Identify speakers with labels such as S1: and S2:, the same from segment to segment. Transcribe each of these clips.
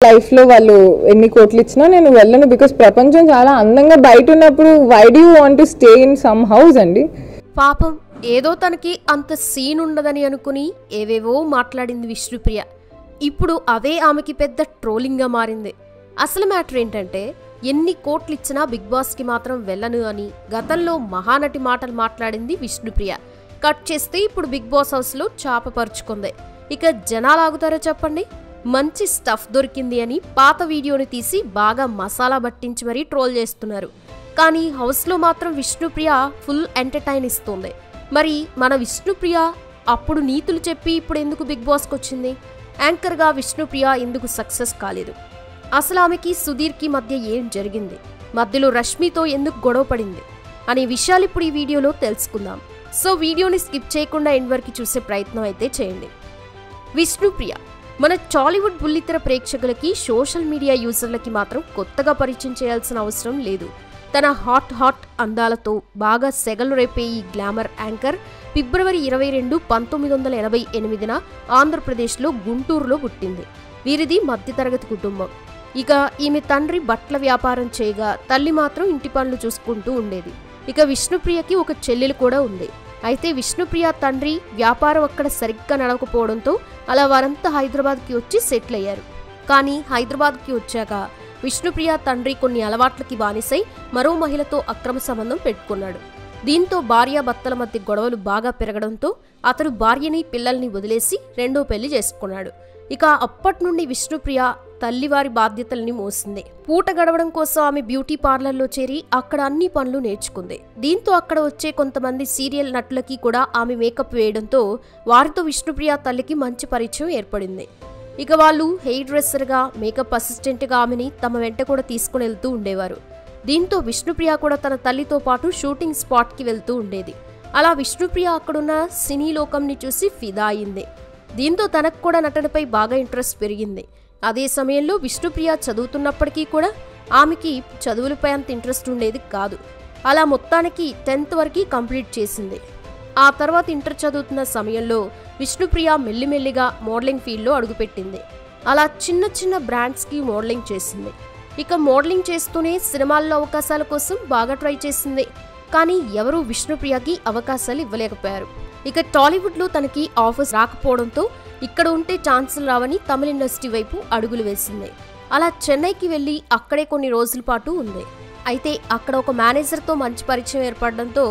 S1: లైఫ్లో వాళ్ళు ఎన్ని కోట్లు ఇచ్చినా నేను వెళ్ళను. బికాస్ ప్రపంచం చాలా అందంగా బయట ఉన్నప్పుడు why do you want to stay in some house అండి.
S2: పాపం ఏదో తనకి అంత సీన్ ఉండదని అనుకుని ఏవేవో మాట్లాడింది విష్ణుప్రియ. ఇప్పుడు అవే ఆమెకి పెద్ద ట్రోలింగ్గా మారింది. అసలు మ్యాటర్ ఏంటంటే ఎన్ని కోట్లు ఇచ్చినా బిగ్ బాస్కి మాత్రం వెళ్ళను అని గతంలో మహానటి మాటలు మాట్లాడింది విష్ణుప్రియ. కట్ చేస్తే ఇప్పుడు బిగ్ బాస్ హౌస్లో చాపపరుచుకుంది. ఇక జనాలు ఆగుతారో చెప్పండి? మంచి స్టఫ్ దొరికింది అని పాత వీడియోని తీసి బాగా మసాలా పట్టించి మరీ ట్రోల్ చేస్తున్నారు. కానీ హౌస్లో మాత్రం విష్ణుప్రియ ఫుల్ ఎంటర్టైన్ ఇస్తుంది. మరి మన విష్ణుప్రియ అప్పుడు నీతులు చెప్పి ఇప్పుడు ఎందుకు బిగ్ బాస్కి వచ్చింది? యాంకర్గా విష్ణుప్రియ ఎందుకు సక్సెస్ కాలేదు? అసలు ఆమెకి సుధీర్కి మధ్య ఏం జరిగింది? మధ్యలో రష్మితో ఎందుకు గొడవ పడింది అనే విషయాలు ఇప్పుడు ఈ వీడియోలో తెలుసుకుందాం. సో వీడియోని స్కిప్ చేయకుండా ఎండ్ వరకు చూసే ప్రయత్నం అయితే చేయండి. విష్ణుప్రియ మన టాలీవుడ్ బుల్లితెర ప్రేక్షకులకి, సోషల్ మీడియా యూజర్లకి మాత్రం కొత్తగా పరిచయం చేయాల్సిన అవసరం లేదు. తన హాట్ అందాలతో బాగా సెగలు రేపే ఈ గ్లామర్ యాంకర్ ఫిబ్రవరి 22, 1988న ఆంధ్రప్రదేశ్లో గుంటూరులో పుట్టింది. వీరిది మధ్యతరగతి కుటుంబం. ఇక ఈమె తండ్రి బట్టల వ్యాపారం చేయగా తల్లి మాత్రం ఇంటి పనులు చూసుకుంటూ ఉండేది. ఇక విష్ణుప్రియకి ఒక చెల్లెలు కూడా ఉంది. అయితే విష్ణుప్రియ తండ్రి వ్యాపారం అక్కడ సరిగ్గా నడవకపోవడంతో అలా వారంతా హైదరాబాద్కి వచ్చి సెటిల్ అయ్యారు. కానీ హైదరాబాద్కి వచ్చాక విష్ణుప్రియ తండ్రి కొన్ని అలవాట్లకి బానిసై మరో మహిళతో అక్రమ సంబంధం పెట్టుకున్నాడు. దీంతో భార్యాభర్తల మధ్య గొడవలు బాగా పెరగడంతో అతడు భార్యని పిల్లల్ని వదిలేసి రెండో పెళ్లి చేసుకున్నాడు. ఇక అప్పటి నుండి విష్ణుప్రియ తల్లివారి బాధ్యతల్ని మోసింది. పూట గడవడం కోసం ఆమె బ్యూటీ పార్లర్లో చేరి అక్కడ అన్ని పనులు నేర్చుకుంది. దీంతో అక్కడ వచ్చే కొంతమంది సీరియల్ నటులకి కూడా ఆమె మేకప్ వేయడంతో వారితో విష్ణుప్రియ తల్లికి మంచి పరిచయం ఏర్పడింది. ఇక వాళ్ళు హెయిర్ డ్రెస్సర్గా, మేకప్ అసిస్టెంట్గా ఆమెని తమ వెంట కూడా తీసుకుని వెళ్తూ ఉండేవారు. దీంతో విష్ణుప్రియ కూడా తన తల్లితో పాటు షూటింగ్ స్పాట్కి వెళ్తూ ఉండేది. అలా విష్ణుప్రియ అక్కడున్న సినీ లోకంని చూసి ఫిదా అయింది. దీంతో తనకు కూడా నటనపై బాగా ఇంట్రెస్ట్ పెరిగింది. అదే సమయంలో విష్ణుప్రియ చదువుతున్నప్పటికీ కూడా ఆమెకి చదువులపై అంత ఇంట్రెస్ట్ ఉండేది కాదు. అలా మొత్తానికి 10th వరకు కంప్లీట్ చేసింది. ఆ తర్వాత ఇంటర్ చదువుతున్న సమయంలో విష్ణుప్రియ మెల్లిమెల్లిగా మోడలింగ్ ఫీల్డ్లో అడుగుపెట్టింది. అలా చిన్న బ్రాండ్స్కి మోడలింగ్ చేసింది. ఇక మోడలింగ్ చేస్తూనే సినిమాల్లో అవకాశాల కోసం బాగా ట్రై చేసింది. కానీ ఎవరూ విష్ణుప్రియకి అవకాశాలు ఇవ్వలేకపోయారు. ఇక టాలీవుడ్లో తనకి ఆఫర్స్ రాకపోవడంతో ఇక్కడ ఉంటే ఛాన్సులు రావని తమిళ ఇండస్ట్రీ వైపు అడుగులు వేసింది. అలా చెన్నైకి వెళ్ళి అక్కడే కొన్ని రోజుల పాటు ఉంది. అయితే అక్కడ ఒక మేనేజర్తో మంచి పరిచయం ఏర్పడడంతో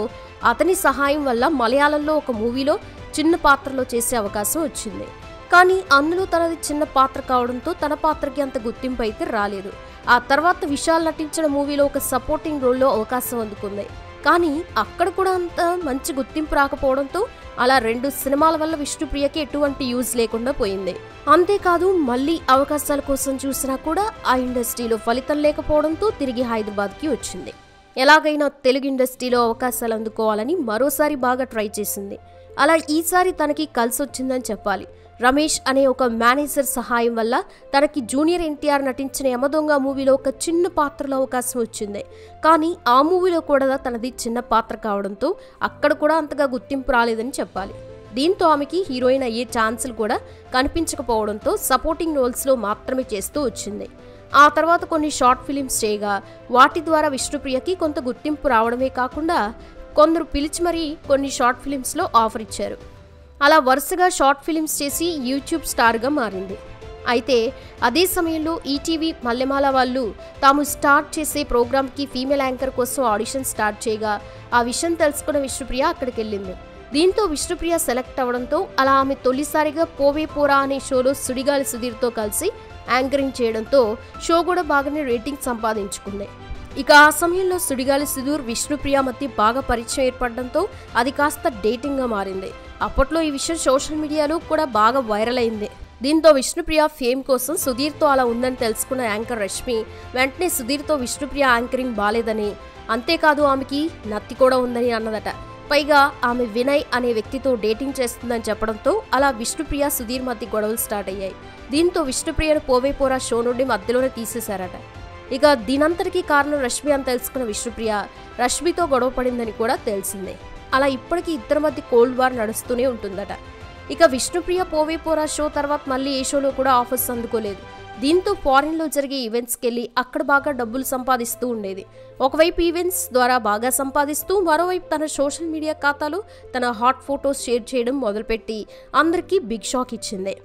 S2: అతని సహాయం వల్ల మలయాళంలో ఒక మూవీలో చిన్న పాత్రలో చేసే అవకాశం వచ్చింది. కానీ అందులో తనది చిన్న పాత్ర కావడంతో తన పాత్రకి అంత గుర్తింపు అయితే రాలేదు. ఆ తర్వాత విశాల్ నటించిన మూవీలో ఒక సపోర్టింగ్ రోల్లో అవకాశం అందుకుంది. కానీ అక్కడ కూడా అంత మంచి గుర్తింపు రాకపోవడంతో అలా 2 సినిమాల వల్ల విష్ణుప్రియకి ఎటువంటి యూజ్ లేకుండా పోయింది. అంతేకాదు మళ్ళీ అవకాశాల కోసం చూసినా కూడా ఆ ఇండస్ట్రీలో ఫలితం లేకపోవడంతో తిరిగి హైదరాబాద్కి వచ్చింది. ఎలాగైనా తెలుగు ఇండస్ట్రీలో అవకాశాలు అందుకోవాలని మరోసారి బాగా ట్రై చేసింది. అలా ఈసారి తనకి కలిసొచ్చిందని చెప్పాలి. రమేష్ అనే ఒక మేనేజర్ సహాయం వల్ల తనకి జూనియర్ ఎన్టీఆర్ నటించిన యమదొంగ మూవీలో ఒక చిన్న పాత్రలో అవకాశం వచ్చింది. కానీ ఆ మూవీలో కూడా తనది చిన్న పాత్ర కావడంతో అక్కడ కూడా అంతగా గుర్తింపు రాలేదని చెప్పాలి. దీంతో ఆమెకి హీరోయిన్ అయ్యే ఛాన్సులు కూడా కనిపించకపోవడంతో సపోర్టింగ్ రోల్స్లో మాత్రమే చేస్తూ వచ్చింది. ఆ తర్వాత కొన్ని షార్ట్ ఫిలిమ్స్ చేయగా వాటి ద్వారా విష్ణుప్రియకి కొంత గుర్తింపు రావడమే కాకుండా కొందరు పిలిచి మరీ కొన్ని షార్ట్ ఫిలిమ్స్లో ఆఫర్ ఇచ్చారు. అలా వరుసగా షార్ట్ ఫిలిమ్స్ చేసి యూట్యూబ్ స్టార్గా మారింది. అయితే అదే సమయంలో ఈటీవీ మల్లెమాల వాళ్ళు తాము స్టార్ట్ చేసే ప్రోగ్రామ్కి ఫీమేల్ యాంకర్ కోసం ఆడిషన్ స్టార్ట్ చేయగా ఆ విషయం తెలుసుకున్న విష్ణుప్రియ అక్కడికి వెళ్ళింది. దీంతో విష్ణుప్రియ సెలెక్ట్ అవడంతో అలా ఆమె తొలిసారిగా పోవే పోరా అనే షోలో సుడిగాలి సుధీర్తో కలిసి యాంకరింగ్ చేయడంతో షో కూడా బాగానే రేటింగ్ సంపాదించుకుంది. ఇక ఆ సమయంలో సుడిగాలి సుధీర్ విష్ణుప్రియ మధ్య బాగా పరిచయం ఏర్పడడంతో అది కాస్త డేటింగ్గా మారింది. అప్పట్లో ఈ విషయం సోషల్ మీడియాలో కూడా బాగా వైరల్ అయింది. దీంతో విష్ణుప్రియ ఫేమ్ కోసం సుధీర్తో అలా ఉందని తెలుసుకున్న యాంకర్ రష్మి వెంటనే సుధీర్తో విష్ణుప్రియ యాంకరింగ్ బాలేదని, అంతేకాదు ఆమెకి నత్తి కూడా ఉందని అన్నదట. పైగా ఆమె వినయ్ అనే వ్యక్తితో డేటింగ్ చేస్తుందని చెప్పడంతో అలా విష్ణుప్రియ సుధీర్ మధ్య గొడవలు స్టార్ట్ అయ్యాయి. దీంతో విష్ణుప్రియను పోవే పోరా షో నుండి మధ్యలోనే తీసేశారట. ఇక దీనంతటికీ కారణం రష్మి అని తెలుసుకున్న విష్ణుప్రియ రష్మితో గొడవ పడిందని కూడా తెలిసిందే. అలా ఇప్పటికీ ఇద్దరి మధ్య కోల్డ్ వార్ నడుస్తూనే ఉంటుందట. ఇక విష్ణుప్రియ పోవే పోరా షో తర్వాత మళ్ళీ ఏ షోలో కూడా ఆఫర్స్ అందుకోలేదు. దీంతో ఫారిన్లో జరిగే ఈవెంట్స్కి వెళ్ళి అక్కడ బాగా డబ్బులు సంపాదిస్తూ ఉండేది. ఒకవైపు ఈవెంట్స్ ద్వారా బాగా సంపాదిస్తూ మరోవైపు తన సోషల్ మీడియా ఖాతాలో తన హాట్ ఫొటోస్ షేర్ చేయడం మొదలుపెట్టి అందరికీ బిగ్ షాక్ ఇచ్చింది.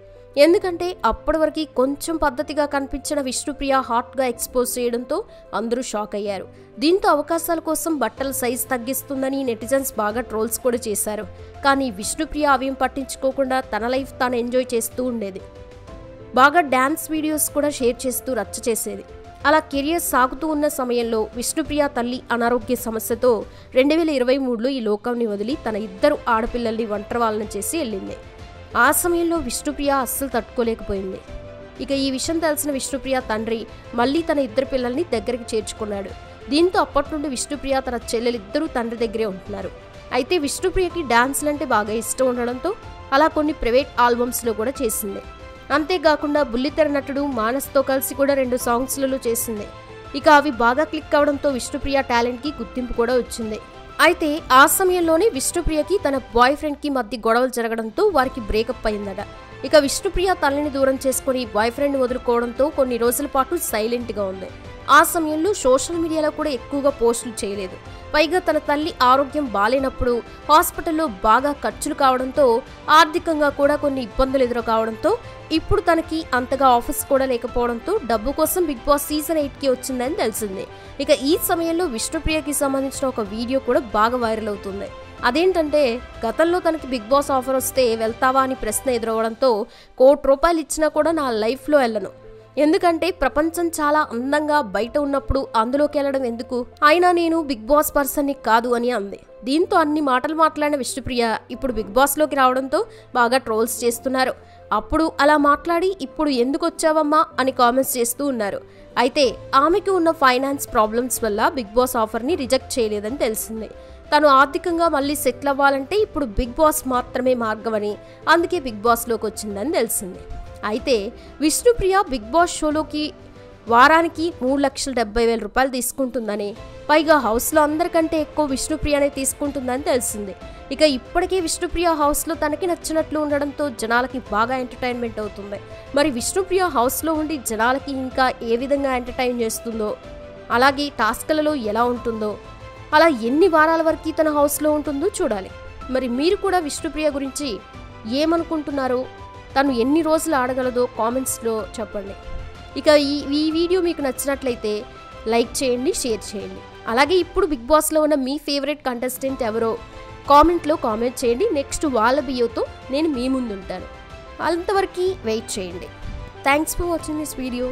S2: ఎందుకంటే అప్పటి వరకు కొంచెం పద్ధతిగా కనిపించిన విష్ణుప్రియ హాట్గా ఎక్స్పోజ్ చేయడంతో అందరూ షాక్ అయ్యారు. దీంతో అవకాశాల కోసం బట్టల సైజ్ తగ్గిస్తుందని నెటిజన్స్ బాగా ట్రోల్స్ కూడా చేశారు. కానీ విష్ణుప్రియ అవేం పట్టించుకోకుండా తన లైఫ్ తాను ఎంజాయ్ చేస్తూ ఉండేది. బాగా డ్యాన్స్ వీడియోస్ కూడా షేర్ చేస్తూ రచ్చ చేసేది. అలా కెరియర్ సాగుతూ ఉన్న సమయంలో విష్ణుప్రియ తల్లి అనారోగ్య సమస్యతో 2023లో ఈ లోకాన్ని వదిలి తన 2 ఆడపిల్లల్ని ఒంటరివాళ్ళని చేసి వెళ్ళింది. ఆ సమయంలో విష్ణుప్రియ అస్సలు తట్టుకోలేకపోయింది. ఇక ఈ విషయం తెలిసిన విష్ణుప్రియ తండ్రి మళ్ళీ తన 2 పిల్లల్ని దగ్గరికి చేర్చుకున్నాడు. దీంతో అప్పటి నుండి విష్ణుప్రియ తన చెల్లెలిద్దరూ తండ్రి దగ్గరే ఉంటున్నారు. అయితే విష్ణుప్రియకి డాన్స్లంటే బాగా ఇష్టం ఉండడంతో అలా కొన్ని ప్రైవేట్ ఆల్బమ్స్లో కూడా చేసింది. అంతేకాకుండా బుల్లితెర నటుడు మానస్తో కలిసి కూడా 2 సాంగ్స్లలో చేసింది. ఇక అవి బాగా క్లిక్ అవడంతో విష్ణుప్రియ టాలెంట్కి గుర్తింపు కూడా వచ్చింది. అయితే ఆ సమయంలోనే విష్ణుప్రియకి తన బాయ్ ఫ్రెండ్కి మధ్య గొడవలు జరగడంతో వారికి బ్రేకప్ అయిందట. ఇక విష్ణుప్రియ తల్లిని దూరం చేసుకుని బాయ్ ఫ్రెండ్ వదులుకోవడంతో కొన్ని రోజుల పాటు సైలెంట్గా ఉంది. ఆ సమయంలో సోషల్ మీడియాలో కూడా ఎక్కువగా పోస్టులు చేయలేదు. పైగా తన తల్లి ఆరోగ్యం బాలేనప్పుడు హాస్పిటల్లో బాగా ఖర్చులు కావడంతో ఆర్థికంగా కూడా కొన్ని ఇబ్బందులు ఎదురుకావడంతో ఇప్పుడు తనకి అంతగా ఆఫీస్ కూడా లేకపోవడంతో డబ్బు కోసం బిగ్ బాస్ సీజన్ 8కి వచ్చిందని తెలిసింది. ఇక ఈ సమయంలో విష్ణుప్రియకి సంబంధించిన ఒక వీడియో కూడా బాగా వైరల్ అవుతుంది. అదేంటంటే గతంలో తనకి బిగ్ బాస్ ఆఫర్ వస్తే వెళ్తావా అని ప్రశ్న ఎదురవడంతో ₹1 కోటి ఇచ్చినా కూడా నా లైఫ్లో వెళ్ళను, ఎందుకంటే ప్రపంచం చాలా అందంగా బయట ఉన్నప్పుడు అందులోకి వెళ్ళడం ఎందుకు, అయినా నేను బిగ్ బాస్ పర్సన్ని కాదు అని అంది. దీంతో అన్ని మాటలు మాట్లాడిన విష్ణుప్రియ ఇప్పుడు బిగ్ బాస్లోకి రావడంతో బాగా ట్రోల్స్ చేస్తున్నారు. అప్పుడు అలా మాట్లాడి ఇప్పుడు ఎందుకు వచ్చావమ్మా అని కామెంట్స్ చేస్తూ ఉన్నారు. అయితే ఆమెకు ఉన్న ఫైనాన్స్ ప్రాబ్లమ్స్ వల్ల బిగ్ బాస్ ఆఫర్ని రిజెక్ట్ చేయలేదని తెలిసింది. తను ఆర్థికంగా మళ్ళీ సెటిల్ అవ్వాలంటే ఇప్పుడు బిగ్ బాస్ మాత్రమే మార్గమని, అందుకే బిగ్ బాస్లోకి వచ్చిందని తెలిసింది. అయితే విష్ణుప్రియ బిగ్ బాస్ షోలోకి వారానికి ₹3,70,000 తీసుకుంటుందని, పైగా హౌస్లో అందరికంటే ఎక్కువ విష్ణుప్రియనే తీసుకుంటుందని తెలిసింది. ఇక ఇప్పటికే విష్ణుప్రియ హౌస్లో తనకి నచ్చినట్లు ఉండడంతో జనాలకి బాగా ఎంటర్టైన్మెంట్ అవుతుంది. మరి విష్ణుప్రియ హౌస్లో ఉండి జనాలకి ఇంకా ఏ విధంగా ఎంటర్టైన్ చేస్తుందో, అలాగే టాస్క్లలో ఎలా ఉంటుందో, అలా ఎన్ని వారాల వరకు తన హౌస్లో ఉంటుందో చూడాలి. మరి మీరు కూడా విష్ణుప్రియ గురించి ఏమనుకుంటున్నారో, తను ఎన్ని రోజులు ఆడగలదో కామెంట్స్లో చెప్పండి. ఇక ఈ వీడియో మీకు నచ్చినట్లయితే లైక్ చేయండి, షేర్ చేయండి. అలాగే ఇప్పుడు బిగ్ బాస్లో ఉన్న మీ ఫేవరెట్ కంటెస్టెంట్ ఎవరో కామెంట్లో కామెంట్ చేయండి. నెక్స్ట్ వాళ్ళ బియోతో నేను మీ ముందు ఉంటాను. అంతవరకు వెయిట్ చేయండి. Thanks for watching this video.